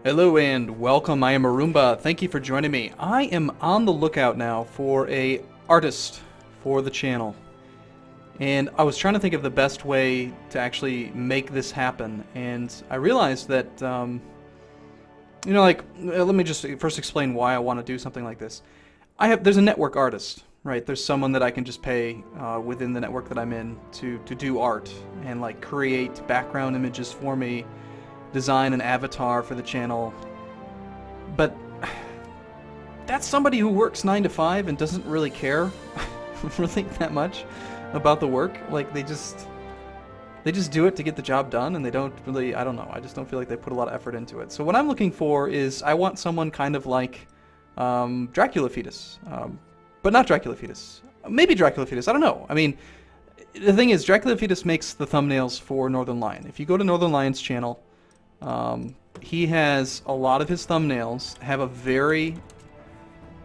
Hello and welcome. I am Arumba. Thank you for joining me. I am on the lookout now for a artist for the channel. And I was trying to think of the best way to actually make this happen. And I realized that, let me just first explain why I want to do something like this. There's a network artist, right? There's someone that I can just pay within the network that I'm in to do art and like create background images for me, design an avatar for the channel. But that's somebody who works 9 to 5 and doesn't really care really that much about the work. Like they just do it to get the job done, and they don't really, I don't know, I just don't feel like they put a lot of effort into it. So what I'm looking for is, I want someone kind of like Dracula Fetus, but not Dracula Fetus. Maybe Dracula Fetus, I don't know. I mean, the thing is, Dracula Fetus makes the thumbnails for Northern Lion. If you go to Northern Lion's channel, he has a lot of his thumbnails have a very,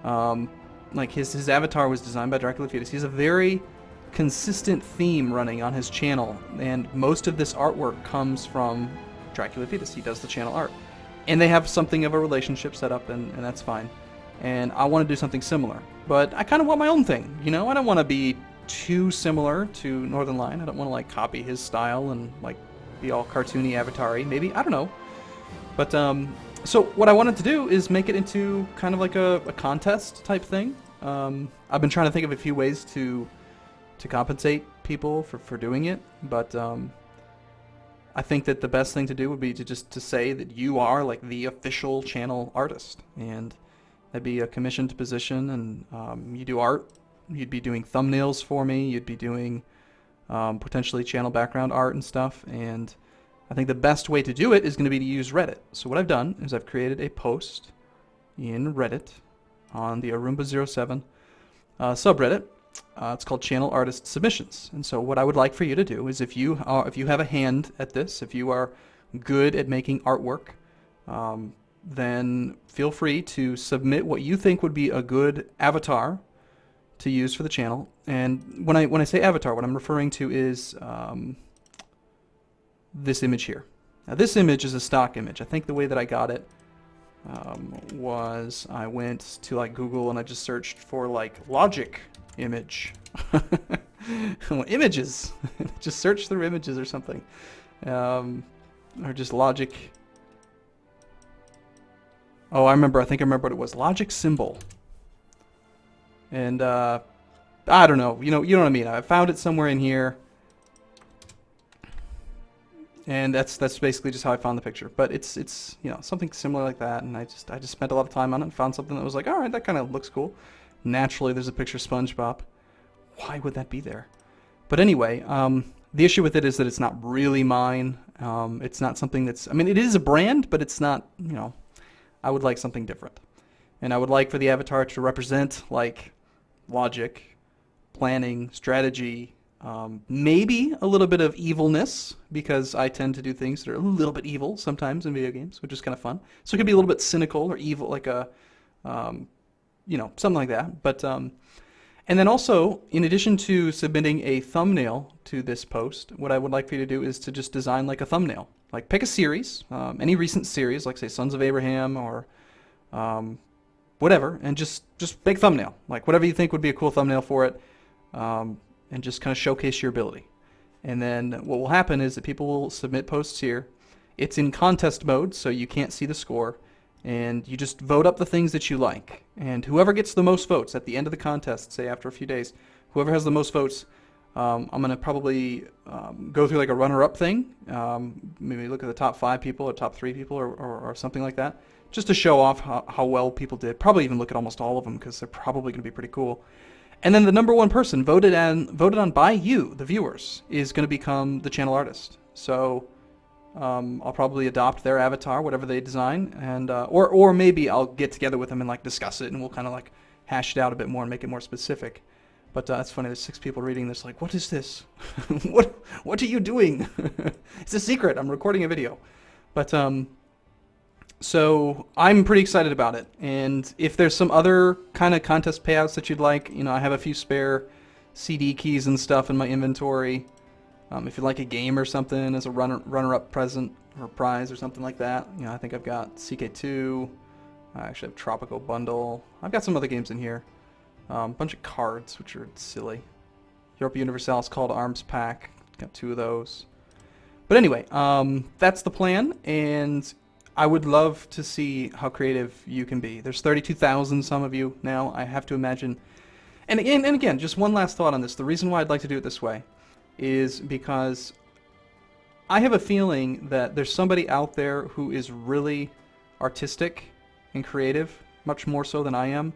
like his avatar was designed by Dracula Fetus. He has a very consistent theme running on his channel, and most of this artwork comes from Dracula Fetus. He does the channel art. And they have something of a relationship set up, and that's fine. And I want to do something similar. But I kind of want my own thing, you know? I don't want to be too similar to Northern Lion. I don't want to, like, copy his style and, like, be all cartoony, avatar-y. Maybe, I don't know. But, so what I wanted to do is make it into kind of like a contest type thing. I've been trying to think of a few ways to compensate people for doing it, but I think that the best thing to do would be to say that you are like the official channel artist, and that'd be a commissioned position, and you do art. You'd be doing thumbnails for me. You'd be doing potentially channel background art and stuff, and I think the best way to do it is going to be to use Reddit. So what I've done is I've created a post in Reddit on the Arumba07 subreddit. It's called Channel Artist Submissions. And so what I would like for you to do is, if you have a hand at this, if you are good at making artwork, then feel free to submit what you think would be a good avatar to use for the channel. And when I say avatar, what I'm referring to is this image here. Now this image is a stock image. I think the way that I got it was I went to like Google and I just searched for like logic image. Images. Just search through images or something. Or just logic. Oh, I think I remember what it was. Logic symbol. And I don't know. You know what I mean. I found it somewhere in here. And that's basically just how I found the picture. But it's you know, something similar like that, and I just spent a lot of time on it and found something that was like, all right, that kind of looks cool. Naturally, there's a picture of SpongeBob. Why would that be there? But anyway, the issue with it is that it's not really mine. It's not something that's, I mean, it is a brand, but it's not, you know, I would like something different. And I would like for the avatar to represent, like, logic, planning, strategy, maybe a little bit of evilness, because I tend to do things that are a little bit evil sometimes in video games, which is kind of fun. So it could be a little bit cynical or evil, like a, you know, something like that. But and then also, in addition to submitting a thumbnail to this post, what I would like for you to do is to just design like a thumbnail. Like pick a series, any recent series, like say Sons of Abraham or whatever, and just make thumbnail. Like whatever you think would be a cool thumbnail for it, and just kind of showcase your ability. And then what will happen is that people will submit posts here. It's in contest mode, so you can't see the score. And you just vote up the things that you like. And whoever gets the most votes at the end of the contest, say after a few days, whoever has the most votes, I'm going to probably go through like a runner-up thing. Maybe look at the top 5 people or top 3 people or something like that, just to show off how well people did. Probably even look at almost all of them, because they're probably going to be pretty cool. And then the number one person voted on by you, the viewers, is going to become the channel artist. So I'll probably adopt their avatar, whatever they design, and or maybe I'll get together with them and like discuss it, and we'll kind of like hash it out a bit more and make it more specific. But it's funny. There's 6 people reading this. Like, what is this? What are you doing? It's a secret. I'm recording a video. But so I'm pretty excited about it. And if there's some other kind of contest payouts that you'd like, you know, I have a few spare CD keys and stuff in my inventory. If you like a game or something as a runner-up present, or a prize or something like that. You know, I think I've got CK2. I actually have Tropical Bundle. I've got some other games in here. A bunch of cards, which are silly. Europa Universalis Call to Arms pack. Got 2 of those. But anyway, that's the plan, and I would love to see how creative you can be. There's 32,000 some of you now, I have to imagine. And again, just one last thought on this. The reason why I'd like to do it this way is because I have a feeling that there's somebody out there who is really artistic and creative, much more so than I am,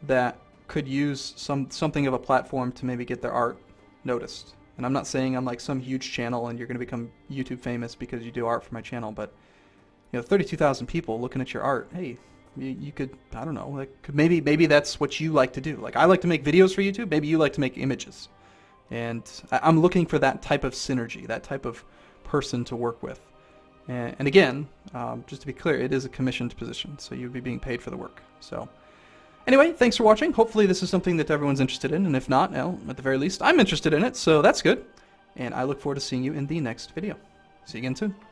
that could use something of a platform to maybe get their art noticed. And I'm not saying I'm like some huge channel and you're going to become YouTube famous because you do art for my channel, but you know, 32,000 people looking at your art. Hey, you could, I don't know, like maybe that's what you like to do. Like I like to make videos for YouTube. Maybe you like to make images, and I'm looking for that type of synergy, that type of person to work with. And again, just to be clear, it is a commissioned position, so you'll be being paid for the work. So anyway, thanks for watching. Hopefully this is something that everyone's interested in, and if not, well, at the very least, I'm interested in it, so that's good. And I look forward to seeing you in the next video. See you again soon.